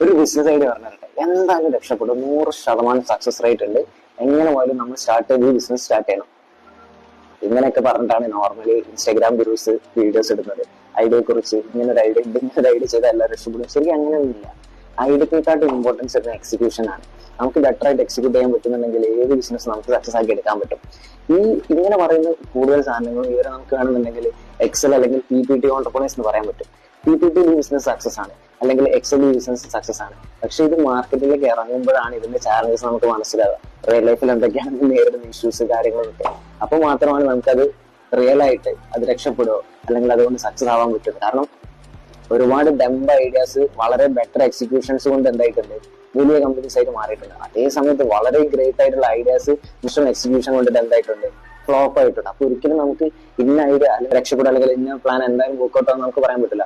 ഒരു business idea പറഞ്ഞിട്ട് എന്തായാലും രക്ഷപ്പെടും. 100% സക്സസ് റേറ്റ് ഉണ്ട്. എങ്ങനെ പോയാലും നമ്മൾ സ്റ്റാർട്ട് ചെയ്ത് ബിസിനസ് സ്റ്റാർട്ട് ചെയ്യണം. ഇങ്ങനെയൊക്കെ പറഞ്ഞിട്ടാണ് നോർമലി ഇൻസ്റ്റാഗ്രാം ഗ്രൂപ്പ്സ് വീഡിയോസ് ഇടുന്നത്. ഐഡിയയെ കുറിച്ച് ഇങ്ങനെ ഒരു ഐഡിയ ചെയ്താൽ എല്ലാം രക്ഷപ്പെടും. ശരിക്കും അങ്ങനെയൊന്നുമില്ല. ഐഡിയക്കാട്ടും ഇമ്പോർട്ടൻസ് വരുന്ന എക്സിക്യൂഷൻ ആണ്. നമുക്ക് ബെറ്റർ ആയിട്ട് എക്സിക്യൂട്ട് ചെയ്യാൻ പറ്റുന്നുണ്ടെങ്കിൽ ഏത് ബിസിനസ് നമുക്ക് സക്സസ് ആക്കി എടുക്കാൻ പറ്റും. ഇങ്ങനെ പറയുന്ന കൂടുതൽ സാധനങ്ങളും ഇവരെ നമുക്ക് വേണമെന്നുണ്ടെങ്കിൽ എക്സൽ അല്ലെങ്കിൽ PPT ഓൺടർപ്രണേഴ്സ് എന്ന് പറയാൻ പറ്റും. PPT ബിസിനസ് സക്സസ് ആണ്, അല്ലെങ്കിൽ എക്സൽ ബിസിനസ് സക്സസ് ആണ്. പക്ഷെ ഇത് മാർക്കറ്റിലേക്ക് ഇറങ്ങുമ്പോഴാണ് ഇതിന്റെ ചാലഞ്ചസ് നമുക്ക് മനസ്സിലാവുക. റിയൽ ലൈഫിൽ എന്തൊക്കെയാണ് നേരിടുന്ന ഇഷ്യൂസ് കാര്യങ്ങളൊക്കെ. അപ്പൊ മാത്രമാണ് നമുക്കത് റിയൽ ആയിട്ട് അത് രക്ഷപ്പെടുമോ അല്ലെങ്കിൽ അതുകൊണ്ട് സക്സസ് ആവാൻ പറ്റും. കാരണം ഒരുപാട് ഡംബ് ഐഡിയാസ് വളരെ ബെറ്റർ എക്സിക്യൂഷൻസ് കൊണ്ട് എന്തായിട്ടുണ്ട് വലിയ കമ്പനീസ് ആയിട്ട് മാറിയിട്ടുണ്ട്. അതേ സമയത്ത് വളരെ ഗ്രേറ്റ് ആയിട്ടുള്ള ഐഡിയാസ് മിഷൻ എക്സിക്യൂഷൻ കൊണ്ട് എന്തായിട്ടുണ്ട് ഫ്ലോപ്പ് ആയിട്ടുണ്ട്. അപ്പൊ ഒരിക്കലും നമുക്ക് ഇന്ന ഐഡിയ അല്ലെങ്കിൽ രക്ഷപ്പെടുക അല്ലെങ്കിൽ ഇന്ന പ്ലാൻ എന്തായാലും വർക്ക്ഔട്ട് ആണെന്ന് നമുക്ക് പറയാൻ പറ്റില്ല.